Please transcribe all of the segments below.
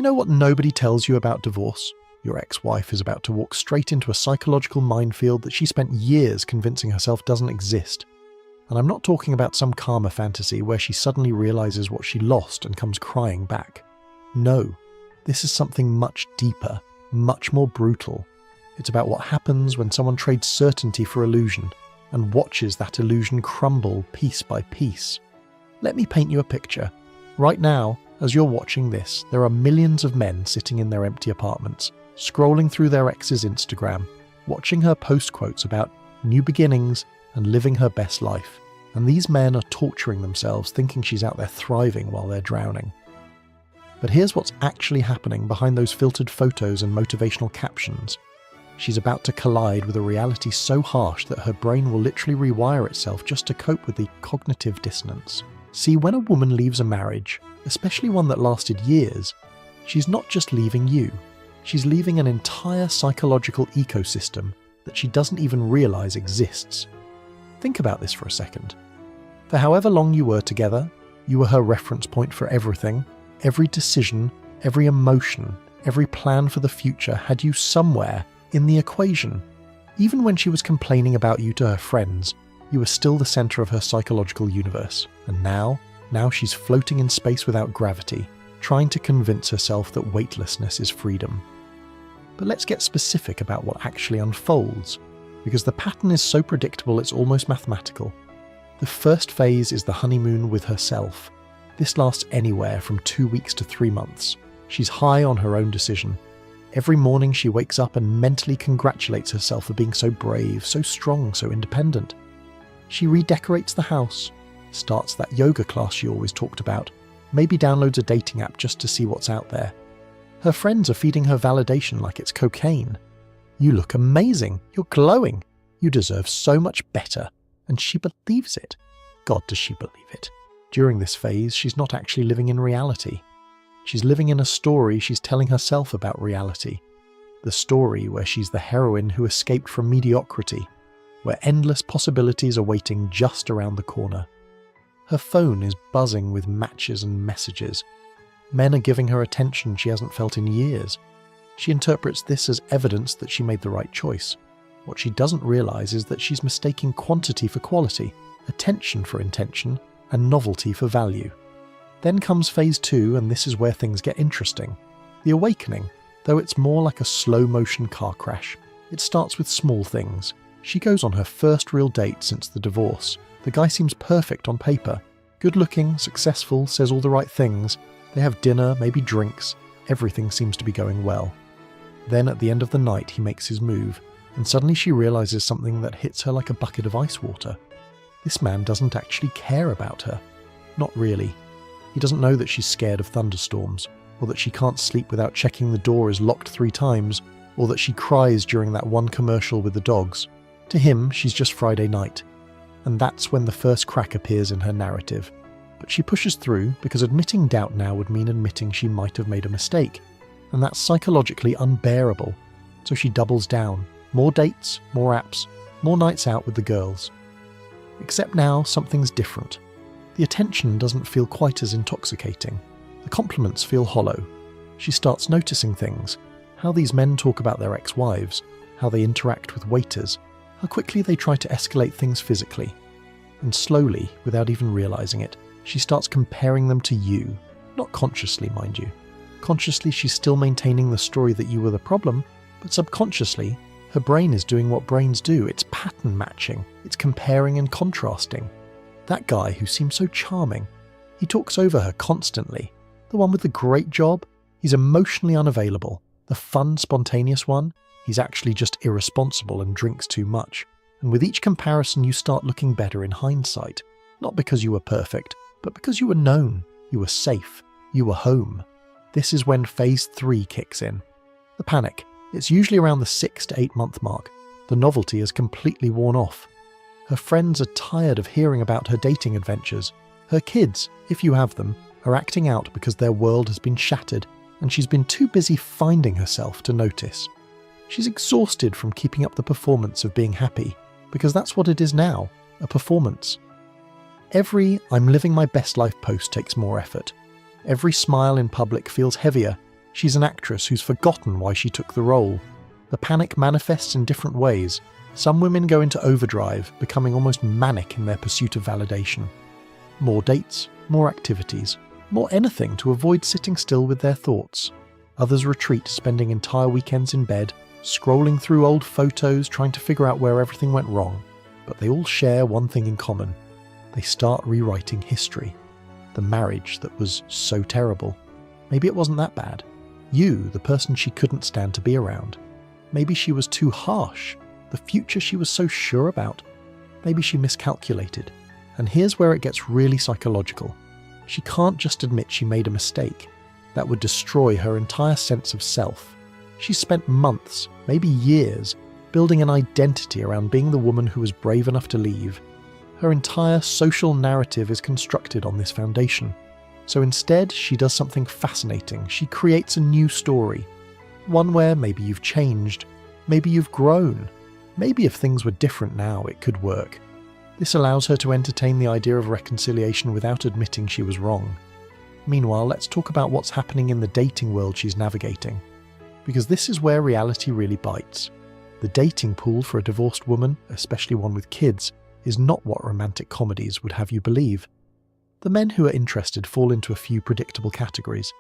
You know what nobody tells you about divorce? Your ex-wife is about to walk straight into a psychological minefield that she spent years convincing herself doesn't exist. And I'm not talking about some karma fantasy where she suddenly realizes what she lost and comes crying back. No, this is something much deeper, much more brutal. It's about what happens when someone trades certainty for illusion and watches that illusion crumble piece by piece. Let me paint you a picture. Right now, as you're watching this, there are millions of men sitting in their empty apartments, scrolling through their ex's Instagram, watching her post quotes about new beginnings and living her best life. And these men are torturing themselves thinking she's out there thriving while they're drowning. But here's what's actually happening behind those filtered photos and motivational captions. She's about to collide with a reality so harsh that her brain will literally rewire itself just to cope with the cognitive dissonance. See, when a woman leaves a marriage, especially one that lasted years, she's not just leaving you. She's leaving an entire psychological ecosystem that she doesn't even realize exists. Think about this for a second. For however long you were together, you were her reference point for everything. Every decision, every emotion, every plan for the future had you somewhere in the equation. Even when she was complaining about you to her friends, you were still the center of her psychological universe. And now she's floating in space without gravity, trying to convince herself that weightlessness is freedom. But let's get specific about what actually unfolds, because the pattern is so predictable it's almost mathematical. The first phase is the honeymoon with herself. This lasts anywhere from 2 weeks to 3 months. She's high on her own decision. Every morning she wakes up and mentally congratulates herself for being so brave, so strong, so independent. She redecorates the house, starts that yoga class she always talked about, maybe downloads a dating app just to see what's out there. Her friends are feeding her validation like it's cocaine. You look amazing, you're glowing, you deserve so much better. And she believes it. God, does she believe it? During this phase, she's not actually living in reality. She's living in a story she's telling herself about reality. The story where she's the heroine who escaped from mediocrity, where endless possibilities are waiting just around the corner. Her phone is buzzing with matches and messages. Men are giving her attention she hasn't felt in years. She interprets this as evidence that she made the right choice. What she doesn't realize is that she's mistaking quantity for quality, attention for intention, and novelty for value. Then comes phase 2, and this is where things get interesting. The awakening, though it's more like a slow-motion car crash. It starts with small things. She goes on her first real date since the divorce. The guy seems perfect on paper. Good-looking, successful, says all the right things. They have dinner, maybe drinks. Everything seems to be going well. Then at the end of the night he makes his move, and suddenly she realizes something that hits her like a bucket of ice water. This man doesn't actually care about her. Not really. He doesn't know that she's scared of thunderstorms, or that she can't sleep without checking the door is locked 3 times, or that she cries during that one commercial with the dogs. To him, she's just Friday night. And that's when the first crack appears in her narrative. But she pushes through because admitting doubt now would mean admitting she might have made a mistake. And that's psychologically unbearable. So she doubles down. More dates, more apps, more nights out with the girls. Except now something's different. The attention doesn't feel quite as intoxicating. The compliments feel hollow. She starts noticing things. How these men talk about their ex-wives, how they interact with waiters, how quickly they try to escalate things physically. And slowly, without even realizing it, she starts comparing them to you. Not consciously, mind you. Consciously, she's still maintaining the story that you were the problem, but subconsciously, her brain is doing what brains do. It's pattern matching. It's comparing and contrasting. That guy who seems so charming, he talks over her constantly. The one with the great job, he's emotionally unavailable. The fun, spontaneous one, he's actually just irresponsible and drinks too much. And with each comparison, you start looking better in hindsight. Not because you were perfect, but because you were known, you were safe, you were home. This is when phase 3 kicks in. The panic. It's usually around the 6 to 8 month mark. The novelty has completely worn off. Her friends are tired of hearing about her dating adventures. Her kids, if you have them, are acting out because their world has been shattered, and she's been too busy finding herself to notice. She's exhausted from keeping up the performance of being happy, because that's what it is now, a performance. Every "I'm living my best life" post takes more effort. Every smile in public feels heavier, She's an actress who's forgotten why she took the role. The panic manifests in different ways. Some women go into overdrive, becoming almost manic in their pursuit of validation. More dates, more activities, more anything to avoid sitting still with their thoughts. Others retreat, spending entire weekends in bed, scrolling through old photos, trying to figure out where everything went wrong. But they all share one thing in common. They start rewriting history. The marriage that was so terrible. Maybe it wasn't that bad. You, the person she couldn't stand to be around. Maybe she was too harsh. The future she was so sure about. Maybe she miscalculated. And here's where it gets really psychological. She can't just admit she made a mistake. That would destroy her entire sense of self. She spent months, maybe years, building an identity around being the woman who was brave enough to leave. Her entire social narrative is constructed on this foundation. So instead, she does something fascinating. She creates a new story. One where maybe you've changed, maybe you've grown. Maybe if things were different now, it could work. This allows her to entertain the idea of reconciliation without admitting she was wrong. Meanwhile, let's talk about what's happening in the dating world she's navigating. Because this is where reality really bites. The dating pool for a divorced woman, especially one with kids, is not what romantic comedies would have you believe. The men who are interested fall into a few predictable categories.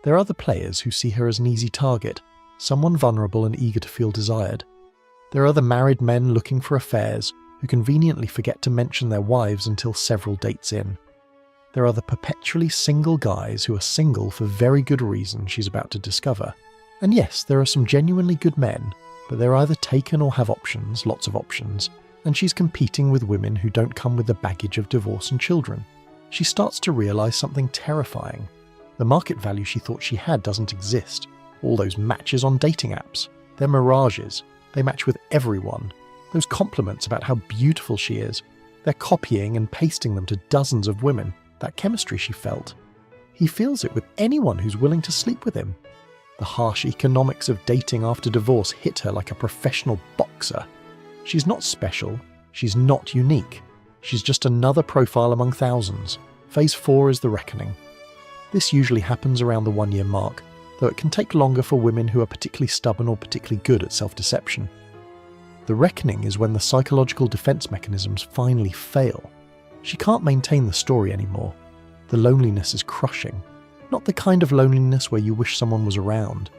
There are the players who see her as an easy target, someone vulnerable and eager to feel desired. There are the married men looking for affairs, who conveniently forget to mention their wives until several dates in. There are the perpetually single guys who are single for very good reason she's about to discover. And yes, there are some genuinely good men, but they're either taken or have options, lots of options, and she's competing with women who don't come with the baggage of divorce and children. She starts to realise something terrifying. The market value she thought she had doesn't exist. All those matches on dating apps, they're mirages. They match with everyone. Those compliments about how beautiful she is, they're copying and pasting them to dozens of women. That chemistry she felt. He feels it with anyone who's willing to sleep with him. The harsh economics of dating after divorce hit her like a professional boxer. She's not special. She's not unique. She's just another profile among thousands. Phase 4 is the reckoning. This usually happens around the 1-year mark, though it can take longer for women who are particularly stubborn or particularly good at self-deception. The reckoning is when the psychological defense mechanisms finally fail. She can't maintain the story anymore. The loneliness is crushing. Not the kind of loneliness where you wish someone was around,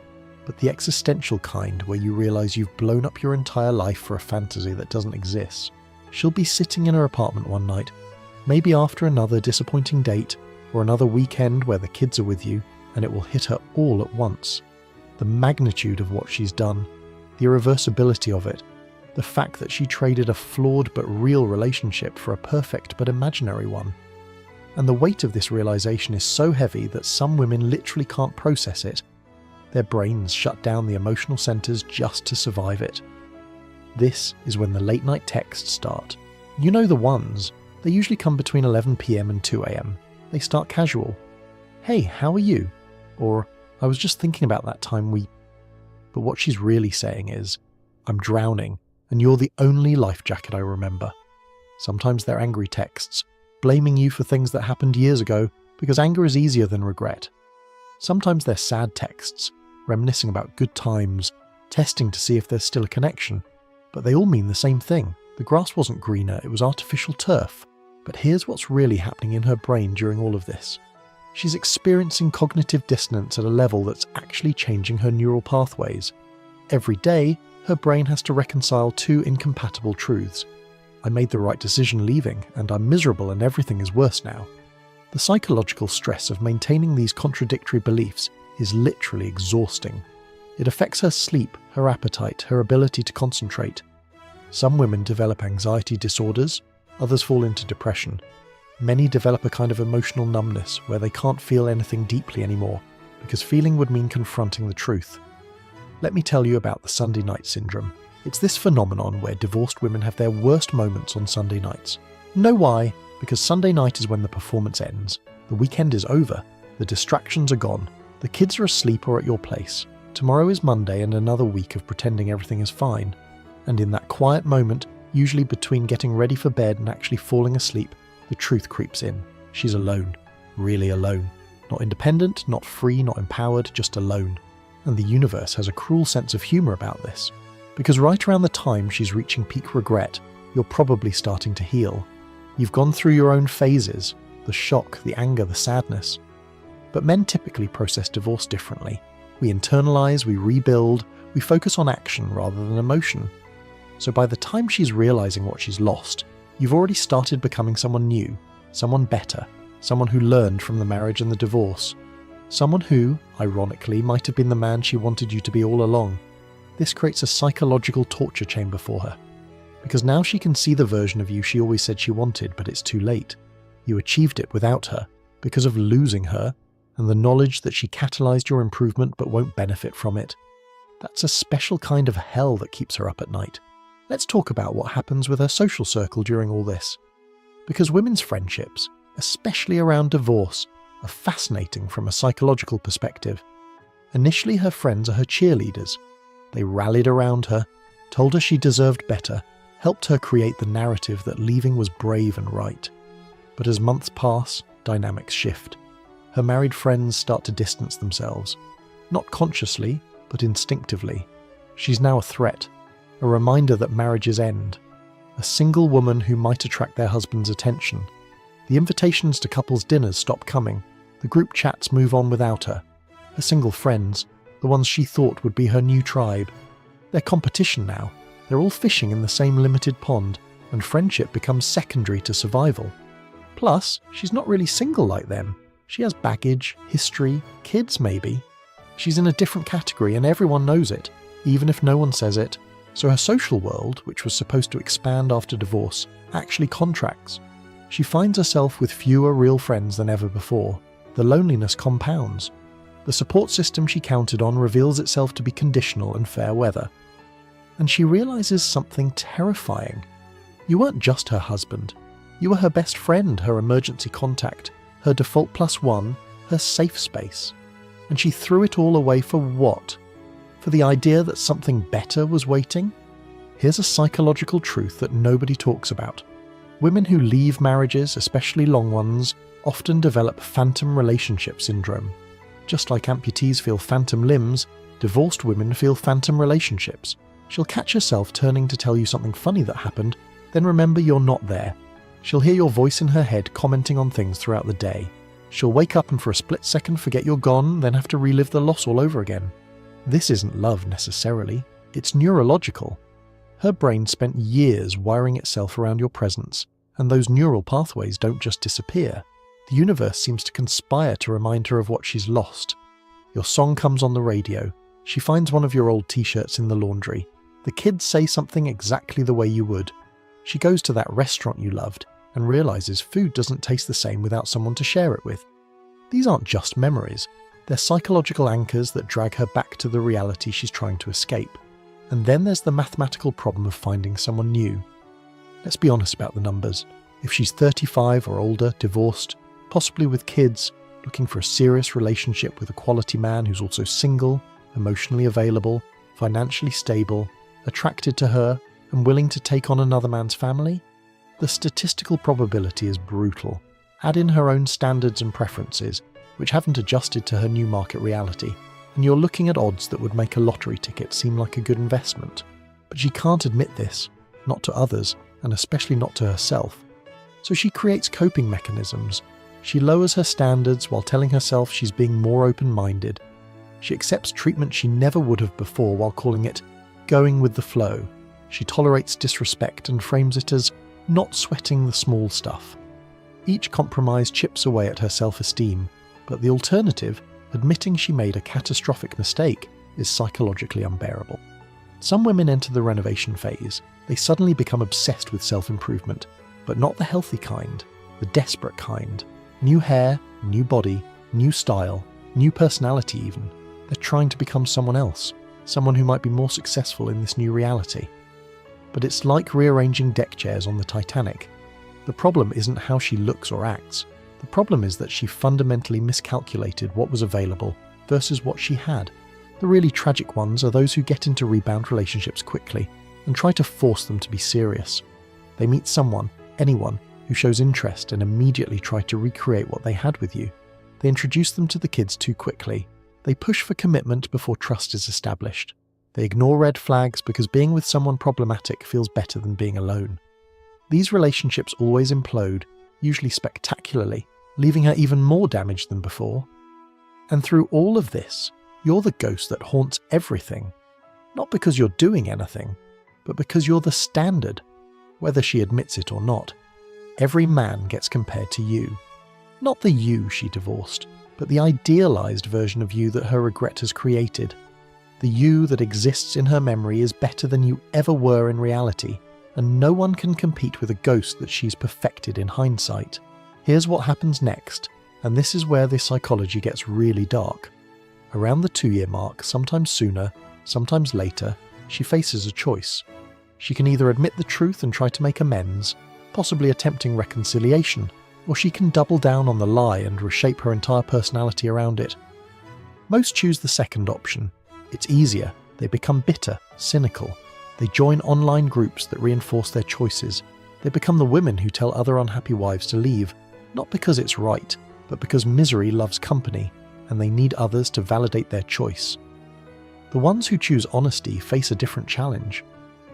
but the existential kind where you realise you've blown up your entire life for a fantasy that doesn't exist. She'll be sitting in her apartment one night, maybe after another disappointing date or another weekend where the kids are with you, and it will hit her all at once. The magnitude of what she's done, the irreversibility of it, the fact that she traded a flawed but real relationship for a perfect but imaginary one. And the weight of this realization is so heavy that some women literally can't process it. Their brains shut down the emotional centers just to survive it. This is when the late night texts start. You know the ones. They usually come between 11 p.m. and 2 a.m. They start casual. Hey, how are you? Or, I was just thinking about that time we... But what she's really saying is, I'm drowning, and you're the only life jacket I remember. Sometimes they're angry texts, blaming you for things that happened years ago, because anger is easier than regret. Sometimes they're sad texts, reminiscing about good times, testing to see if there's still a connection. But they all mean the same thing. The grass wasn't greener, it was artificial turf. But here's what's really happening in her brain during all of this. She's experiencing cognitive dissonance at a level that's actually changing her neural pathways. Every day, her brain has to reconcile two incompatible truths. I made the right decision leaving, and I'm miserable and everything is worse now. The psychological stress of maintaining these contradictory beliefs is literally exhausting. It affects her sleep, her appetite, her ability to concentrate. Some women develop anxiety disorders, others fall into depression. Many develop a kind of emotional numbness where they can't feel anything deeply anymore, because feeling would mean confronting the truth. Let me tell you about the Sunday night syndrome. It's this phenomenon where divorced women have their worst moments on Sunday nights. Know why? Because Sunday night is when the performance ends. The weekend is over. The distractions are gone. The kids are asleep or at your place. Tomorrow is Monday and another week of pretending everything is fine. And in that quiet moment, usually between getting ready for bed and actually falling asleep, the truth creeps in. She's alone. Really alone. Not independent, not free, not empowered, just alone. And the universe has a cruel sense of humour about this. Because right around the time she's reaching peak regret, you're probably starting to heal. You've gone through your own phases, the shock, the anger, the sadness. But men typically process divorce differently. We internalise, we rebuild, we focus on action rather than emotion. So by the time she's realising what she's lost, you've already started becoming someone new, someone better, someone who learned from the marriage and the divorce. Someone who, ironically, might have been the man she wanted you to be all along. This creates a psychological torture chamber for her. Because now she can see the version of you she always said she wanted, but it's too late. You achieved it without her, because of losing her, and the knowledge that she catalysed your improvement but won't benefit from it. That's a special kind of hell that keeps her up at night. Let's talk about what happens with her social circle during all this. Because women's friendships, especially around divorce, are fascinating from a psychological perspective. Initially, her friends are her cheerleaders. They rallied around her, told her she deserved better, helped her create the narrative that leaving was brave and right. But as months pass, dynamics shift. Her married friends start to distance themselves. Not consciously, but instinctively. She's now a threat, a reminder that marriages end. A single woman who might attract their husband's attention. The invitations to couples' dinners stop coming. The group chats move on without her. Her single friends, the ones she thought would be her new tribe. They're competition now. They're all fishing in the same limited pond, and friendship becomes secondary to survival. Plus, she's not really single like them. She has baggage, history, kids maybe. She's in a different category and everyone knows it, even if no one says it. So her social world, which was supposed to expand after divorce, actually contracts. She finds herself with fewer real friends than ever before. The loneliness compounds. The support system she counted on reveals itself to be conditional and fair weather. And she realizes something terrifying. You weren't just her husband. You were her best friend, her emergency contact, her default +1, her safe space. And she threw it all away for what? For the idea that something better was waiting? Here's a psychological truth that nobody talks about. Women who leave marriages, especially long ones, often develop phantom relationship syndrome. Just like amputees feel phantom limbs, divorced women feel phantom relationships. She'll catch herself turning to tell you something funny that happened, then remember you're not there. She'll hear your voice in her head commenting on things throughout the day. She'll wake up and for a split second forget you're gone, then have to relive the loss all over again. This isn't love necessarily, it's neurological. Her brain spent years wiring itself around your presence, and those neural pathways don't just disappear. The universe seems to conspire to remind her of what she's lost. Your song comes on the radio. She finds one of your old t-shirts in the laundry. The kids say something exactly the way you would. She goes to that restaurant you loved and realizes food doesn't taste the same without someone to share it with. These aren't just memories. They're psychological anchors that drag her back to the reality she's trying to escape. And then there's the mathematical problem of finding someone new. Let's be honest about the numbers. If she's 35 or older, divorced, possibly with kids, looking for a serious relationship with a quality man who's also single, emotionally available, financially stable, attracted to her, and willing to take on another man's family, the statistical probability is brutal. Add in her own standards and preferences, which haven't adjusted to her new market reality, and you're looking at odds that would make a lottery ticket seem like a good investment. But she can't admit this, not to others, and especially not to herself. So she creates coping mechanisms. She lowers her standards while telling herself she's being more open-minded. She accepts treatment she never would have before while calling it going with the flow. She tolerates disrespect and frames it as not sweating the small stuff. Each compromise chips away at her self-esteem, but the alternative, admitting she made a catastrophic mistake, is psychologically unbearable. Some women enter the renovation phase. They suddenly become obsessed with self-improvement, but not the healthy kind, the desperate kind. New hair, new body, new style, new personality even. They're trying to become someone else, someone who might be more successful in this new reality. But it's like rearranging deck chairs on the Titanic. The problem isn't how she looks or acts. The problem is that she fundamentally miscalculated what was available versus what she had. The really tragic ones are those who get into rebound relationships quickly and try to force them to be serious. They meet someone, anyone, who shows interest and immediately try to recreate what they had with you. They introduce them to the kids too quickly. They push for commitment before trust is established. They ignore red flags because being with someone problematic feels better than being alone. These relationships always implode, usually spectacularly, leaving her even more damaged than before. And through all of this, you're the ghost that haunts everything. Not because you're doing anything, but because you're the standard, whether she admits it or not. Every man gets compared to you. Not the you she divorced, but the idealized version of you that her regret has created. The you that exists in her memory is better than you ever were in reality, and no one can compete with a ghost that she's perfected in hindsight. Here's what happens next, and this is where the psychology gets really dark. Around the 2-year mark, sometimes sooner, sometimes later, she faces a choice. She can either admit the truth and try to make amends, possibly attempting reconciliation, or she can double down on the lie and reshape her entire personality around it. Most choose the second option. It's easier. They become bitter, cynical. They join online groups that reinforce their choices. They become the women who tell other unhappy wives to leave, not because it's right, but because misery loves company, and they need others to validate their choice. The ones who choose honesty face a different challenge.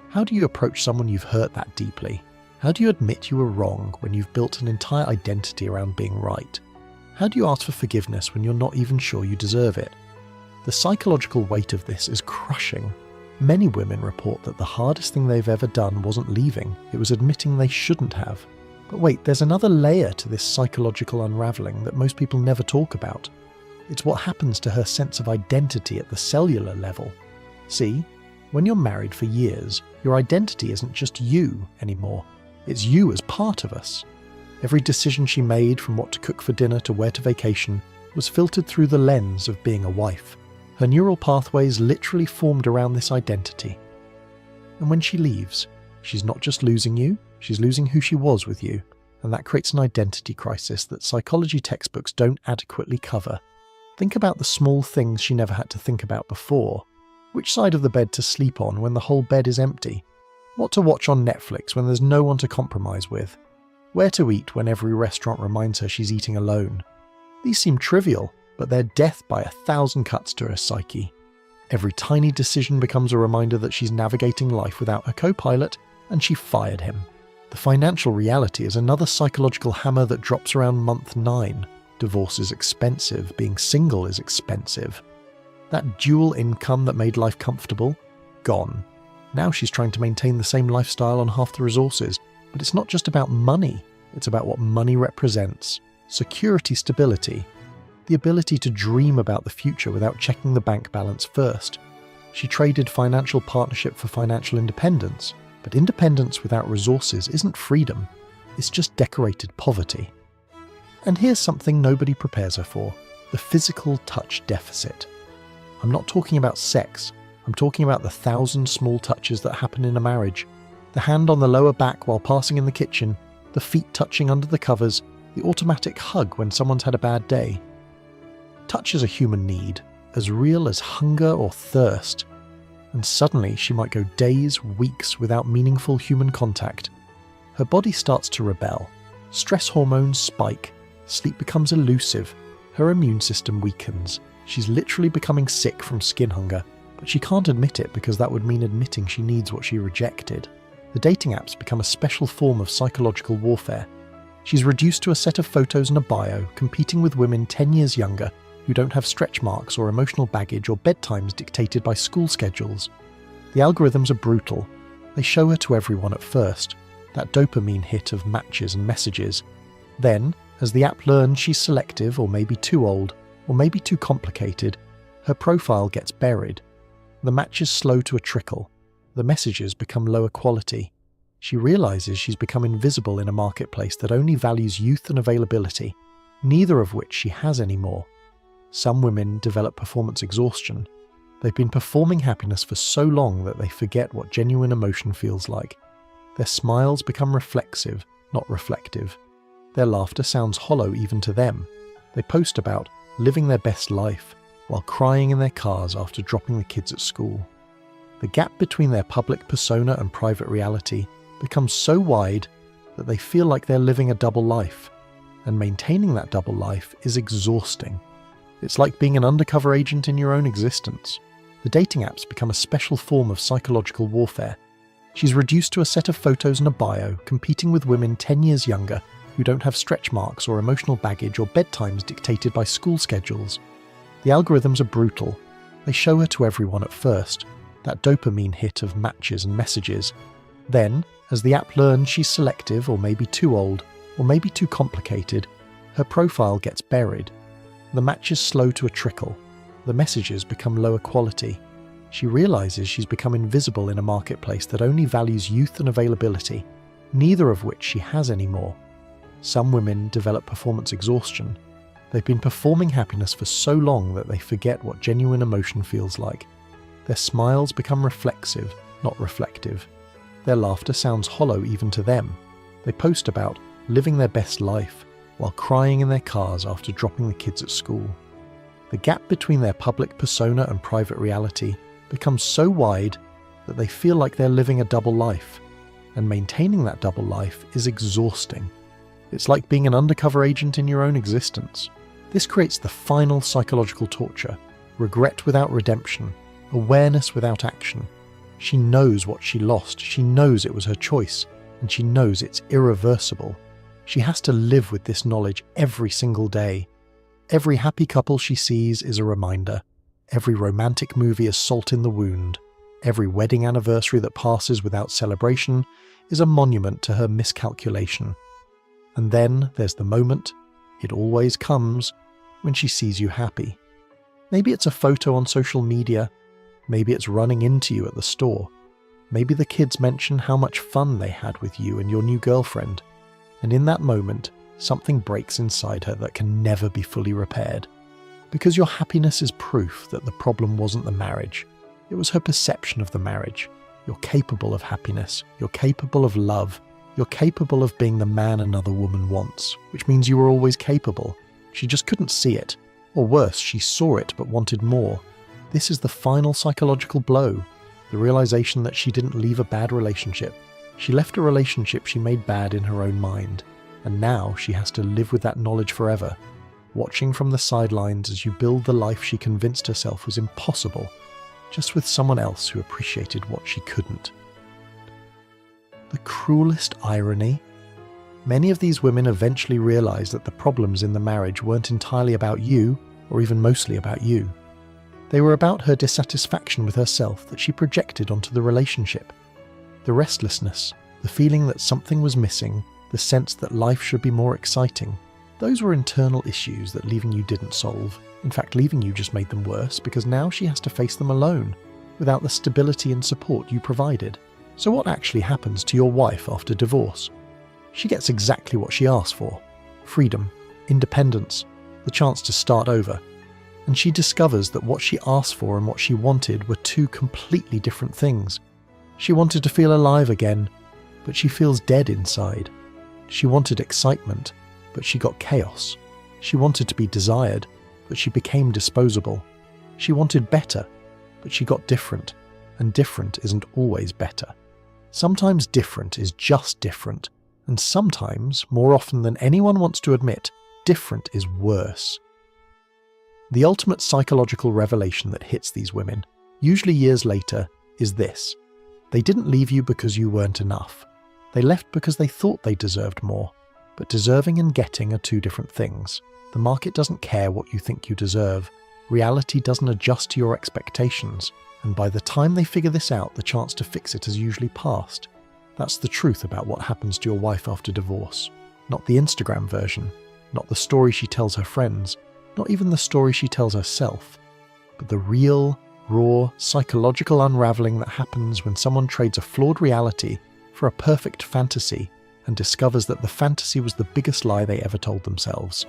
How do you approach someone you've hurt that deeply? How do you admit you were wrong when you've built an entire identity around being right? How do you ask for forgiveness when you're not even sure you deserve it? The psychological weight of this is crushing. Many women report that the hardest thing they've ever done wasn't leaving, it was admitting they shouldn't have. But wait, there's another layer to this psychological unraveling that most people never talk about. It's what happens to her sense of identity at the cellular level. See, when you're married for years, your identity isn't just you anymore. It's you as part of us. Every decision she made, from what to cook for dinner to where to vacation, was filtered through the lens of being a wife. Her neural pathways literally formed around this identity. And when she leaves, she's not just losing you, she's losing who she was with you, and that creates an identity crisis that psychology textbooks don't adequately cover. Think about the small things she never had to think about before. Which side of the bed to sleep on when the whole bed is empty? What to watch on Netflix when there's no one to compromise with? Where to eat when every restaurant reminds her she's eating alone? These seem trivial, but they're death by 1,000 cuts to her psyche. Every tiny decision becomes a reminder that she's navigating life without her co-pilot, and she fired him. The financial reality is another psychological hammer that drops around month 9. Divorce is expensive, being single is expensive. That dual income that made life comfortable? Gone. Now she's trying to maintain the same lifestyle on half the resources, but it's not just about money, it's about what money represents. Security, stability. The ability to dream about the future without checking the bank balance first. She traded financial partnership for financial independence, but independence without resources isn't freedom, it's just decorated poverty. And here's something nobody prepares her for, the physical touch deficit. I'm not talking about sex, I'm talking about the 1,000 small touches that happen in a marriage. The hand on the lower back while passing in the kitchen, the feet touching under the covers, the automatic hug when someone's had a bad day. Touch is a human need, as real as hunger or thirst. And suddenly she might go days, weeks without meaningful human contact. Her body starts to rebel. Stress hormones spike. Sleep becomes elusive. Her immune system weakens. She's literally becoming sick from skin hunger, but she can't admit it because that would mean admitting she needs what she rejected. The dating apps become a special form of psychological warfare. She's reduced to a set of photos and a bio, competing with women 10 years younger who don't have stretch marks or emotional baggage or bedtimes dictated by school schedules. The algorithms are brutal. They show her to everyone at first, that dopamine hit of matches and messages. Then, as the app learns she's selective or maybe too old, or maybe too complicated, her profile gets buried. The matches slow to a trickle. The messages become lower quality. She realizes she's become invisible in a marketplace that only values youth and availability, neither of which she has anymore. Some women develop performance exhaustion. They've been performing happiness for so long that they forget what genuine emotion feels like. Their smiles become reflexive, not reflective. Their laughter sounds hollow even to them. They post about living their best life while crying in their cars after dropping the kids at school. The gap between their public persona and private reality becomes so wide that they feel like they're living a double life. and maintaining that double life is exhausting. It's like being an undercover agent in your own existence. The dating apps become a special form of psychological warfare. She's reduced to a set of photos and a bio, competing with women 10 years younger who don't have stretch marks or emotional baggage or bedtimes dictated by school schedules. The algorithms are brutal. They show her to everyone at first, that dopamine hit of matches and messages. Then, as the app learns she's selective or maybe too old or maybe too complicated, her profile gets buried. The matches slow to a trickle. The messages become lower quality. She realizes she's become invisible in a marketplace that only values youth and availability, neither of which she has anymore. Some women develop performance exhaustion. They've been performing happiness for so long that they forget what genuine emotion feels like. Their smiles become reflexive, not reflective. Their laughter sounds hollow even to them. They post about living their best life while crying in their cars after dropping the kids at school. The gap between their public persona and private reality becomes so wide that they feel like they're living a double life, and maintaining that double life is exhausting. It's like being an undercover agent in your own existence. This creates the final psychological torture: regret without redemption, awareness without action. She knows what she lost, she knows it was her choice, and she knows it's irreversible. She has to live with this knowledge every single day. Every happy couple she sees is a reminder. Every romantic movie is salt in the wound. Every wedding anniversary that passes without celebration is a monument to her miscalculation. And then there's the moment, it always comes, when she sees you happy. Maybe it's a photo on social media. Maybe it's running into you at the store. Maybe the kids mention how much fun they had with you and your new girlfriend. And in that moment, something breaks inside her that can never be fully repaired. Because your happiness is proof that the problem wasn't the marriage. It was her perception of the marriage. You're capable of happiness. You're capable of love. You're capable of being the man another woman wants, which means you were always capable. She just couldn't see it. Or worse, she saw it but wanted more. This is the final psychological blow. The realization that she didn't leave a bad relationship. She left a relationship she made bad in her own mind. And now she has to live with that knowledge forever, watching from the sidelines as you build the life she convinced herself was impossible, just with someone else who appreciated what she couldn't. The cruelest irony? Many of these women eventually realize that the problems in the marriage weren't entirely about you, or even mostly about you. They were about her dissatisfaction with herself that she projected onto the relationship. The restlessness, the feeling that something was missing, the sense that life should be more exciting. Those were internal issues that leaving you didn't solve. In fact, leaving you just made them worse because now she has to face them alone, without the stability and support you provided. So what actually happens to your wife after divorce? She gets exactly what she asked for: freedom, independence, the chance to start over. And she discovers that what she asked for and what she wanted were two completely different things. She wanted to feel alive again, but she feels dead inside. She wanted excitement, but she got chaos. She wanted to be desired, but she became disposable. She wanted better, but she got different, and different isn't always better. Sometimes different is just different, and sometimes, more often than anyone wants to admit, different is worse. The ultimate psychological revelation that hits these women, usually years later, is this: they didn't leave you because you weren't enough. They left because they thought they deserved more. But deserving and getting are two different things. The market doesn't care what you think you deserve. Reality doesn't adjust to your expectations. And by the time they figure this out, the chance to fix it has usually passed. That's the truth about what happens to your wife after divorce. Not the Instagram version. Not the story she tells her friends. Not even the story she tells herself. But the real, raw, psychological unraveling that happens when someone trades a flawed reality for a perfect fantasy and discovers that the fantasy was the biggest lie they ever told themselves.